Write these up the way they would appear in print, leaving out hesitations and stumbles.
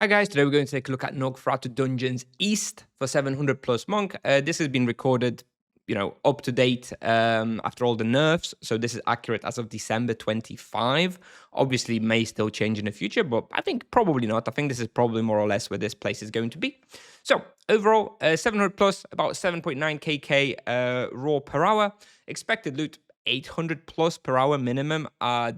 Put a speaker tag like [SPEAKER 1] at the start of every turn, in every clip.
[SPEAKER 1] Hi guys, today we're going to take a look at Norcferatu Dungeons East for 700 plus Monk. This has been recorded, up to date after all the nerfs. So this is accurate as of December 25. Obviously may still change in the future, but I think probably not. I think this is probably more or less where this place is going to be. So overall, 700 plus, about 7.9 kk raw per hour. Expected loot 800 plus per hour minimum.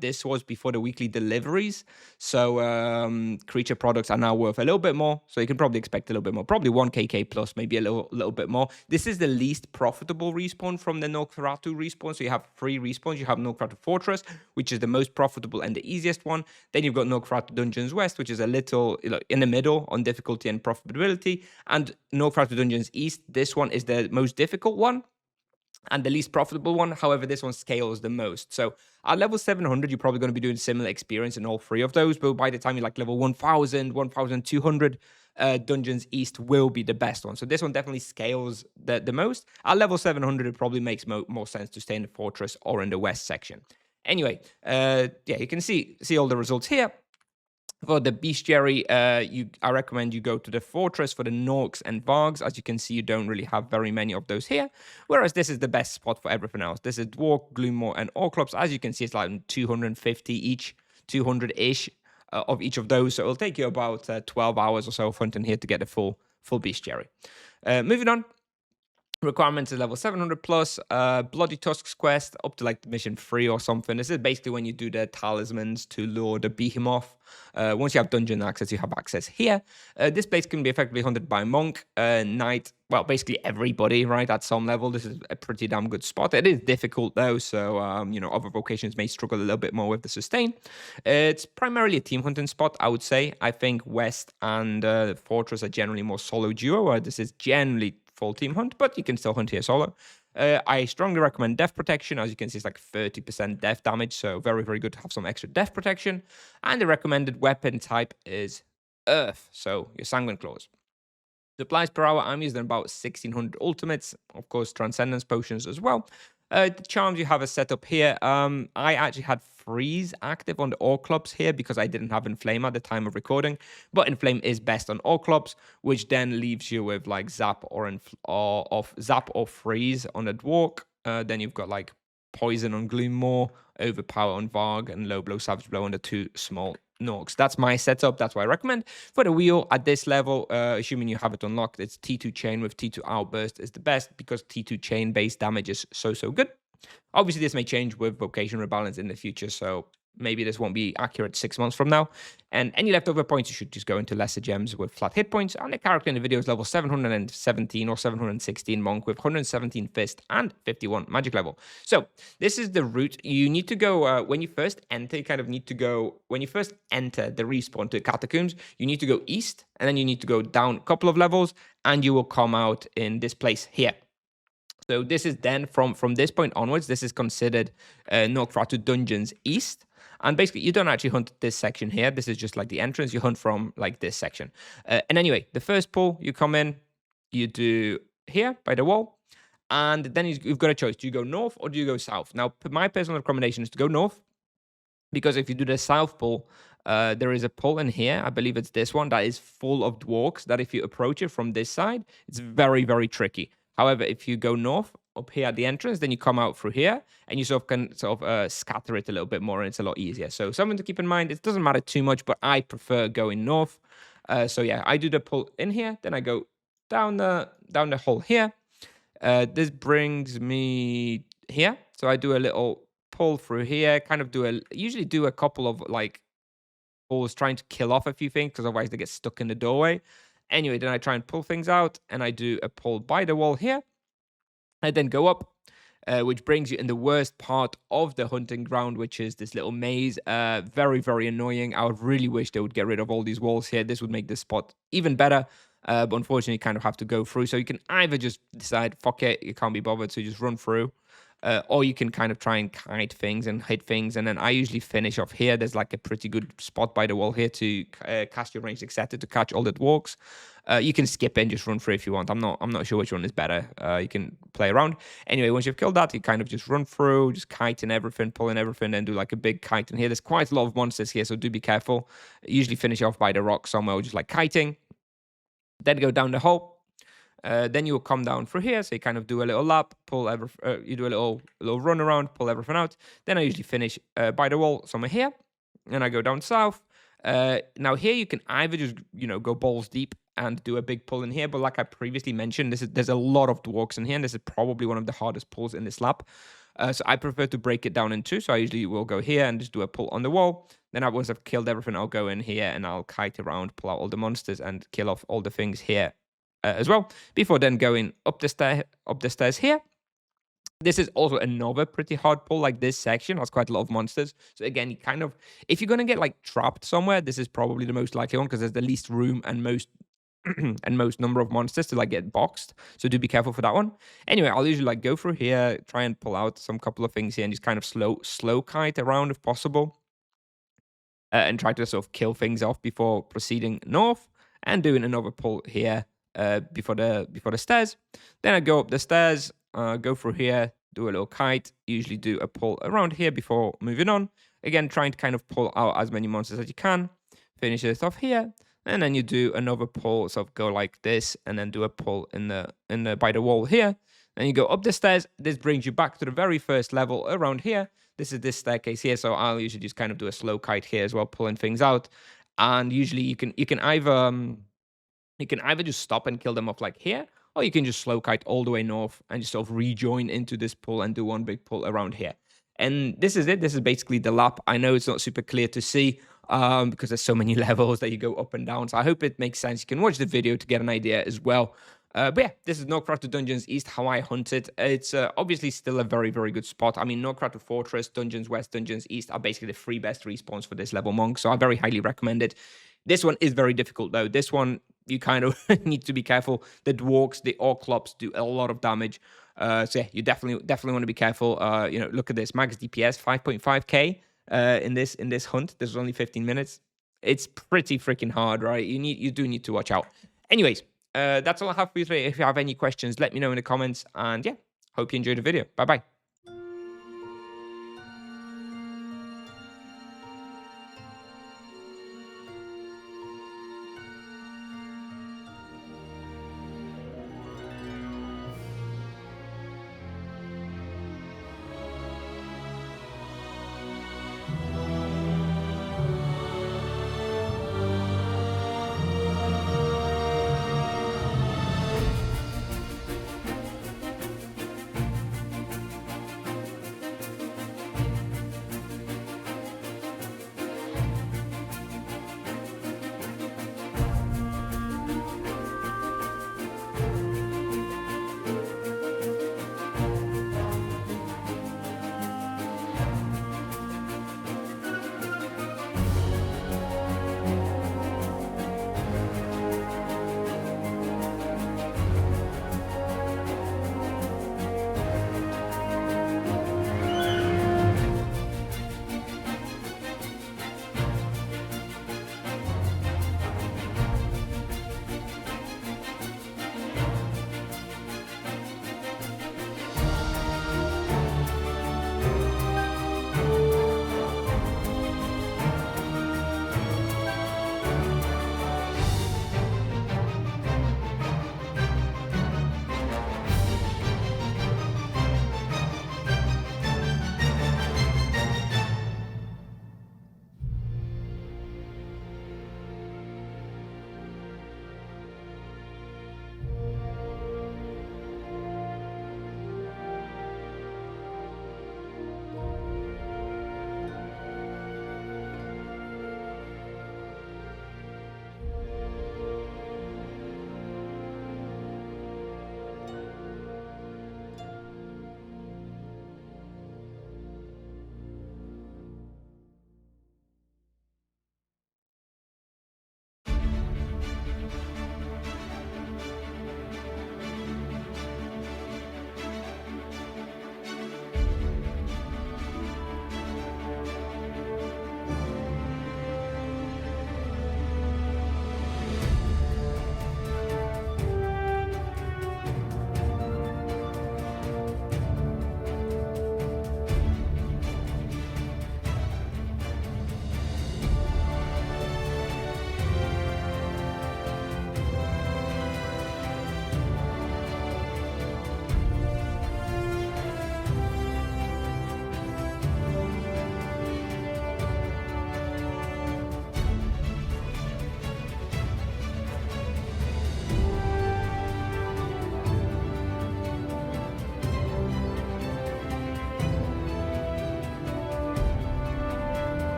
[SPEAKER 1] This was before the weekly deliveries. So creature products are now worth a little bit more. So you can probably expect a little bit more, probably 1kk plus, maybe a little bit more. This is the least profitable respawn from the Norcferatu respawn. So you have three respawns. You have Norcferatu Fortress, which is the most profitable and the easiest one. Then you've got Norcferatu Dungeons West, which is a little in the middle on difficulty and profitability. And Norcferatu Dungeons East, this one is the most difficult one and the least profitable one. However, this one scales the most. So at level 700, you're probably going to be doing similar experience in all three of those. But by the time you're like level 1000, 1200, Dungeons East will be the best one. So this one definitely scales the most. At level 700, it probably makes more sense to stay in the Fortress or in the West section. Anyway, yeah, you can see all the results here. For the bestiary, I recommend you go to the Fortress for the Norks and Vargs. As you can see, you don't really have very many of those here, whereas this is the best spot for everything else. This is Dwarf, Gloomore, and Orclops. As you can see, it's like 250 each, 200-ish of each of those. So it'll take you about 12 hours or so of hunting here to get the full bestiary. Moving on. Requirements is level 700 plus, Bloody Tusks quest up to like mission 3 or something. This is basically when you do the talismans to lure the behemoth. Once you have dungeon access, you have access here. This place can be effectively hunted by monk, knight, well, basically everybody, right, at some level. This is a pretty damn good spot. It is difficult though, so, other vocations may struggle a little bit more with the sustain. It's primarily a team hunting spot, I would say. I think West and Fortress are generally more solo duo, where this is generally full team hunt, but you can still hunt here solo. I strongly recommend death protection. As you can see, it's like 30% death damage, so very, very good to have some extra death protection. And the recommended weapon type is Earth, so your Sanguine Claws. Supplies per hour, I'm using about 1600 ultimates, of course, transcendence potions as well. The charms you have a set up here. I actually had freeze active on the all clubs here because I didn't have inflame at the time of recording, but inflame is best on all clubs, which then leaves you with like zap or freeze on the dwarf. Then you've got like poison on Gloomore, overpower on Varg, and low blow savage blow on the two small Norks. That's my setup. That's what I recommend. For the wheel at this level, assuming you have it unlocked, it's T2 chain with T2 outburst is the best because T2 chain based damage is so good. Obviously, this may change with vocation rebalance in the future, so maybe this won't be accurate 6 months from now. And any leftover points, you should just go into lesser gems with flat hit points. And the character in the video is level 717 or 716 monk with 117 fist and 51 magic level. So this is the route. You need to go, when you first enter, you kind of need to go, when you first enter the respawn to catacombs, you need to go east, and then you need to go down a couple of levels, and you will come out in this place here. So this is then from this point onwards, this is considered Norcferatu Dungeons East. And basically, you don't actually hunt this section here. This is just like the entrance. You hunt from like this section. And anyway, the first pull, you come in, you do here by the wall. And then you've got a choice. Do you go north or do you go south? Now, my personal recommendation is to go north. Because if you do the south pull, there is a pull in here. I believe it's this one that is full of dwarks. That if you approach it from this side, it's very, very tricky. However, if you go north up here at the entrance, then you come out through here and you can scatter it a little bit more, and it's a lot easier. So something to keep in mind. It doesn't matter too much, but I prefer going north. So yeah, I do the pull in here, then I go down the hole here. This brings me here. So I do a little pull through here, kind of usually do a couple of like pulls trying to kill off a few things because otherwise they get stuck in the doorway. Anyway, then I try and pull things out, and I do a pull by the wall here. I then go up, which brings you in the worst part of the hunting ground, which is this little maze. Very, very annoying. I would really wish they would get rid of all these walls here. This would make this spot even better. But unfortunately, you kind of have to go through. So you can either just decide, fuck it, you can't be bothered, so you just run through. Or you can kind of try and kite things and hit things, and then I usually finish off here. There's like a pretty good spot by the wall here to cast your ranged etc. to catch all the dwarks. You can skip and just run through if you want. I'm not sure which one is better. You can play around. Anyway, once you've killed that, you kind of just run through, just kiting everything, pulling everything, and do like a big kite in here. There's quite a lot of monsters here, so do be careful. Usually finish off by the rock somewhere, or just like kiting. Then go down the hole. Then you will come down through here, so you kind of do a little lap, you do a little run around, pull everything out. Then I usually finish by the wall somewhere here, and I go down south. Now here you can either just go balls deep and do a big pull in here, but like I previously mentioned, there's a lot of dwarks in here, and this is probably one of the hardest pulls in this lap. So I prefer to break it down in two. So I usually will go here and just do a pull on the wall. Then once I've killed everything, I'll go in here and I'll kite around, pull out all the monsters, and kill off all the things here as well, before then going up the stairs here. This is also another pretty hard pull. Like this section has quite a lot of monsters. So again, if you're gonna get like trapped somewhere, this is probably the most likely one because there's the least room and most most number of monsters to like get boxed. So do be careful for that one. Anyway, I'll usually like go through here, try and pull out some couple of things here, and just kind of slow kite around if possible. And try to sort of kill things off before proceeding north and doing another pull here before the stairs. Then I go up the stairs, go through here, do a little kite, usually do a pull around here before moving on. Again, trying to kind of pull out as many monsters as you can. Finish it off here, and then you do another pull, sort of go like this, and then do a pull in the by the wall here. Then you go up the stairs. This brings you back to the very first level around here. This is this staircase here, so I'll usually just kind of do a slow kite here as well, pulling things out. And usually you can either just stop and kill them off like here, or you can just slow kite all the way north and just sort of rejoin into this pull and do one big pull around here. And this is it. This is basically the lap. I know it's not super clear to see because there's so many levels that you go up and down. So I hope it makes sense. You can watch the video to get an idea as well. But yeah, this is Norcferatu Dungeons East, how I hunt it. It's obviously still a very, very good spot. I mean, Norcferatu Fortress, Dungeons West, Dungeons East are basically the three best respawns for this level monk. So I very highly recommend it. This one is very difficult though. This one, you kind of need to be careful. The dwarks, the orclops do a lot of damage. So yeah, you definitely want to be careful. Look at this, max DPS 5.5k in this hunt. This was only 15 minutes. It's pretty freaking hard, right? You do need to watch out. Anyways, that's all I have for you today. If you have any questions, let me know in the comments. And yeah, hope you enjoyed the video. Bye bye.